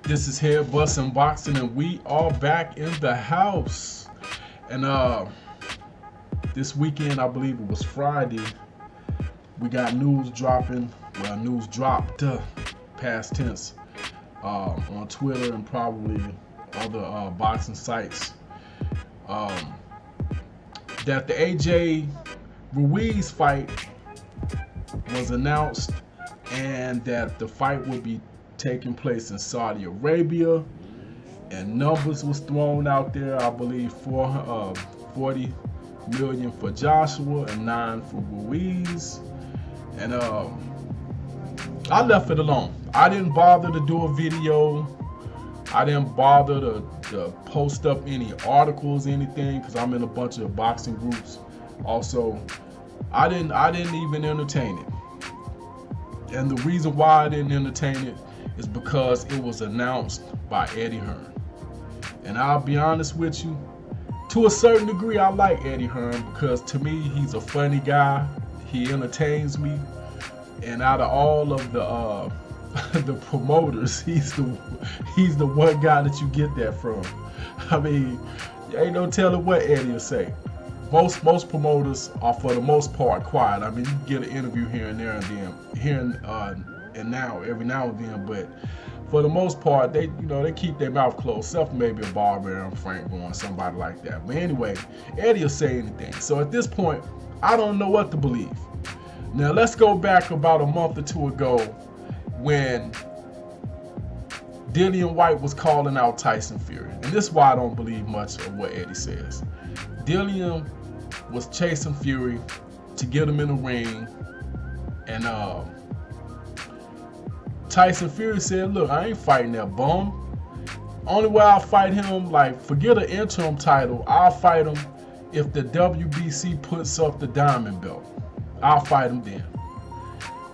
This is Head Bustin' Boxing, and we are back in the house. And this weekend, I believe it was Friday, we got news dropping. Well, news dropped, past tense, on Twitter and probably other boxing sites, that the AJ Ruiz fight was announced, and that the fight would be taking place in Saudi Arabia, and numbers was thrown out there. I believe 40 million for Joshua and 9 for Ruiz, and I left it alone. I didn't bother to do a video. I didn't bother to post up any articles, anything, because I'm in a bunch of boxing groups. Also, I didn't even entertain it. And the reason why I didn't entertain it is because it was announced by Eddie Hearn. And I'll be honest with you, to a certain degree, I like Eddie Hearn because to me, he's a funny guy. He entertains me. And out of all of the promoters, he's the one guy that you get that from. I mean, ain't no telling what Eddie will say. Most promoters are, for the most part, quiet. I mean, you get an interview here and there and then, every now and then, but for the most part, they keep their mouth closed, except maybe a Barber and Frank going, somebody like that. But anyway, Eddie will say anything. So at this point, I don't know what to believe. Now let's go back about a month or two ago when Dillian White was calling out Tyson Fury. And this is why I don't believe much of what Eddie says. Dillian was chasing Fury to get him in the ring, and Tyson Fury said, look, I ain't fighting that bum. Only way I'll fight him, like, forget an interim title, I'll fight him if the WBC puts up the diamond belt. I'll fight him then.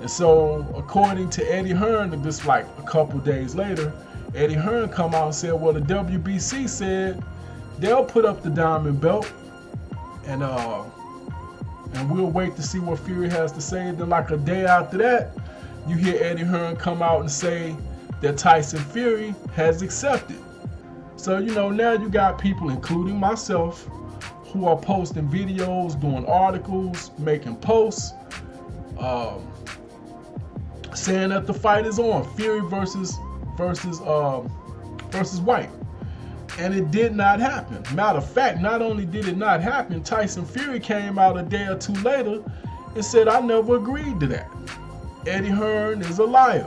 And so, according to Eddie Hearn, just like a couple days later, Eddie Hearn come out and said, well, the WBC said they'll put up the diamond belt, and we'll wait to see what Fury has to say. Then like a day after that, you hear Eddie Hearn come out and say that Tyson Fury has accepted. So, now you got people, including myself, who are posting videos, doing articles, making posts, saying that the fight is on, Fury versus White. And it did not happen. Matter of fact, not only did it not happen, Tyson Fury came out a day or two later and said, I never agreed to that. Eddie Hearn is a liar.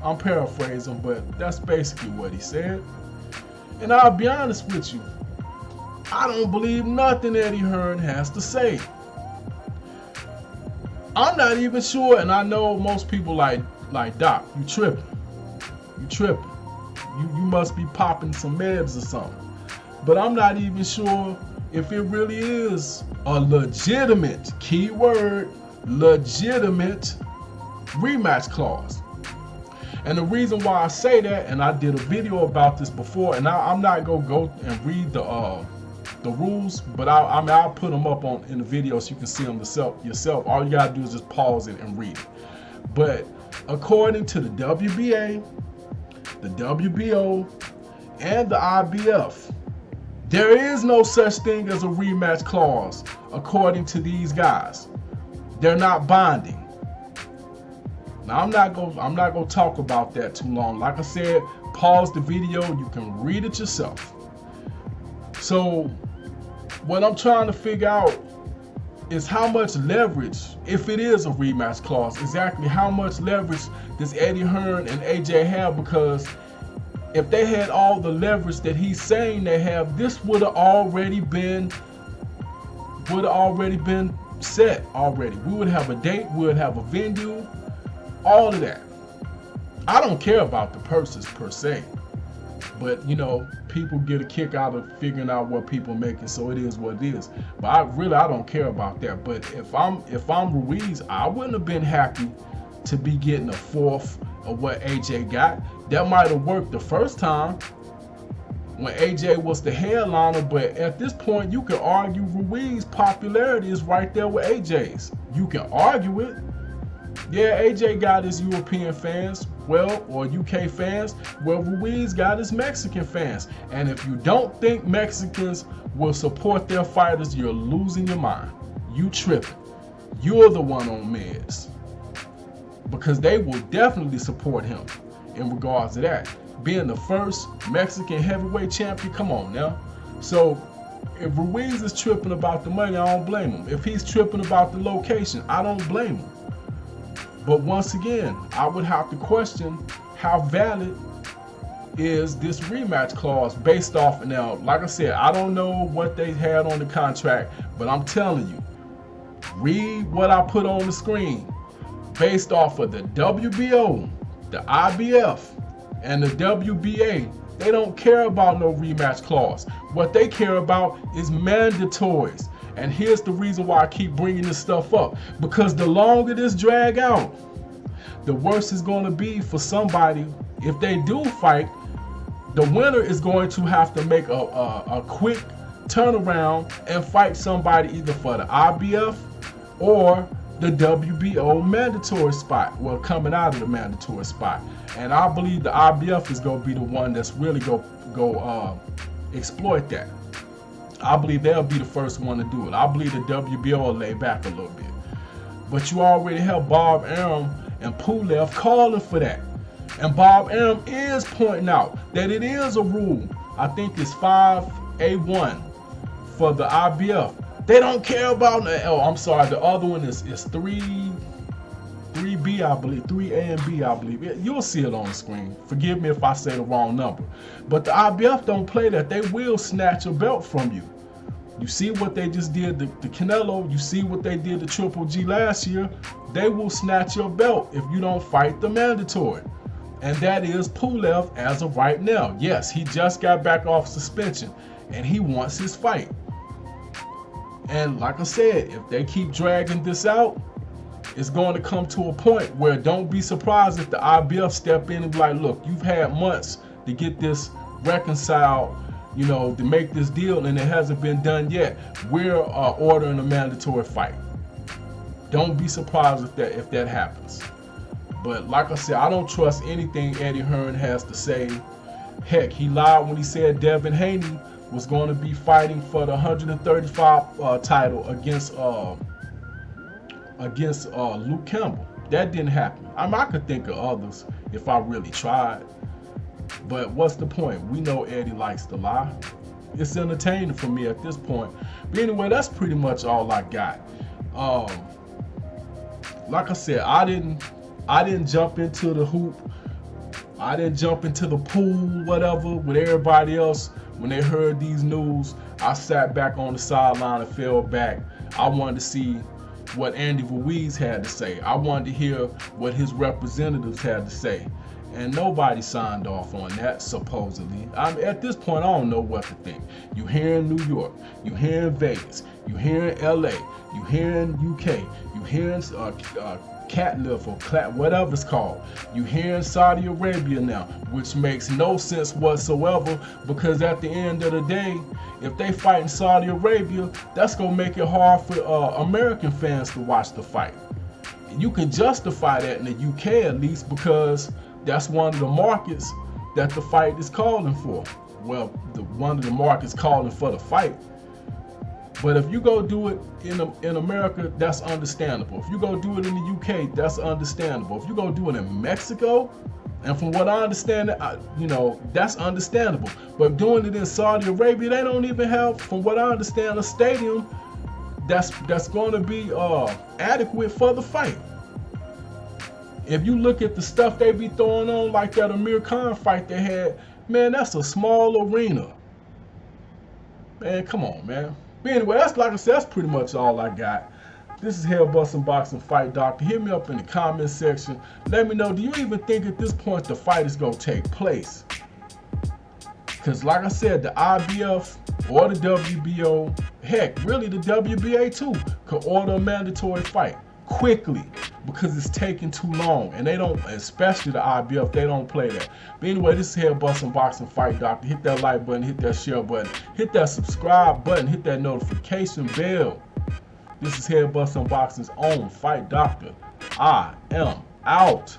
I'm paraphrasing, but that's basically what he said. And I'll be honest with you, I don't believe nothing Eddie Hearn has to say. I'm not even sure, and I know most people like Doc, you tripping. You must be popping some meds or something. But I'm not even sure if it really is a legitimate, keyword, legitimate rematch clause. And the reason why I say that, and I did a video about this before, and I'm not gonna go and read the rules, but I'll put them up in the video so you can see them yourself. All you gotta do is just pause it and read it. But according to the WBA, the WBO, and the IBF, there is no such thing as a rematch clause according to these guys. They're not binding. Now I'm not gonna talk about that too long. Like I said, pause the video, you can read it yourself. So what I'm trying to figure out is how much leverage, if it is a rematch clause, exactly how much leverage does Eddie Hearn and AJ have? Because if they had all the leverage that he's saying they have, this would have already been set already. We would have a date, we would have a venue, all of that. I don't care about the purses per se, but people get a kick out of figuring out what people making, so it is what it is. But I don't care about that. But if I'm Ruiz, I wouldn't have been happy to be getting a fourth of what AJ got. That might have worked the first time when AJ was the headliner, but at this point you can argue Ruiz's popularity is right there with AJ's. You can argue it. Yeah, AJ got his European fans, well, or UK fans. Well, Ruiz got his Mexican fans. And if you don't think Mexicans will support their fighters, you're losing your mind. You tripping. You're the one on meds. Because they will definitely support him in regards to that. Being the first Mexican heavyweight champion, come on now. So if Ruiz is tripping about the money, I don't blame him. If he's tripping about the location, I don't blame him. But once again, I would have to question how valid is this rematch clause based off. Now, like I said, I don't know what they had on the contract, but I'm telling you, read what I put on the screen. Based off of the WBO, the IBF, and the WBA, they don't care about no rematch clause. What they care about is mandatories. And here's the reason why I keep bringing this stuff up. Because the longer this drag out, the worse it's going to be for somebody. If they do fight, the winner is going to have to make a quick turnaround and fight somebody either for the IBF or the WBO mandatory spot. Well, coming out of the mandatory spot. And I believe the IBF is going to be the one that's really go exploit that. I believe they'll be the first one to do it. I believe the WBO will lay back a little bit. But you already have Bob Arum and Pulev calling for that. And Bob Arum is pointing out that it is a rule. I think it's 5A1 for the IBF. They don't care about, oh, I'm sorry, the other one is 3B, I believe, 3A and B, I believe. You'll see it on the screen. Forgive me if I say the wrong number. But the IBF don't play that. They will snatch a belt from you. You see what they just did to Canelo. You see what they did to Triple G last year. They will snatch your belt if you don't fight the mandatory. And that is Pulev as of right now. Yes, he just got back off suspension, and he wants his fight. And like I said, if they keep dragging this out, it's going to come to a point where don't be surprised if the IBF step in and be like, look, you've had months to get this reconciled, you know, to make this deal, and it hasn't been done yet. We're ordering a mandatory fight. Don't be surprised if that happens. But like I said, I don't trust anything Eddie Hearn has to say. Heck, he lied when he said Devin Haney was going to be fighting for the 135 title against Luke Campbell. That didn't happen. I mean, I could think of others if I really tried. But what's the point? We know Eddie likes to lie. It's entertaining for me at this point. But anyway, that's pretty much all I got. Like I said, I didn't jump into the hoop. I didn't jump into the pool, whatever, with everybody else. When they heard these news, I sat back on the sideline and fell back. I wanted to see what Andy Ruiz had to say. I wanted to hear what his representatives had to say. And nobody signed off on that, supposedly. At this point, I don't know what to think. You here in New York, you here in Vegas, you here in LA, you here in UK, you here in Catliff or whatever it's called. You here in Saudi Arabia now, which makes no sense whatsoever, because at the end of the day, if they fight in Saudi Arabia, that's gonna make it hard for American fans to watch the fight. And you can justify that in the UK at least, because that's one of the markets that the fight is calling for. Well, one of the markets calling for the fight. But if you go do it in America, that's understandable. If you go do it in the UK, that's understandable. If you go do it in Mexico, and from what I understand, that's understandable. But doing it in Saudi Arabia, they don't even have, from what I understand, a stadium that's going to be adequate for the fight. If you look at the stuff they be throwing on, like that Amir Khan fight they had, man, that's a small arena. Man, come on, man. But anyway, that's, like I said, that's pretty much all I got. This is Hell Bustin' Boxing Fight Doctor. Hit me up in the comment section. Let me know, do you even think at this point the fight is going to take place? Because like I said, the IBF or the WBO, heck, really the WBA too, could order a mandatory fight quickly, because it's taking too long. And they don't, especially the IBF, they don't play that. But anyway, this is Hell Bustin' Boxing Fight Doctor. Hit that like button, hit that share button, hit that subscribe button, hit that notification bell. This is Hell Bustin' Boxing's own Fight Doctor. I am out.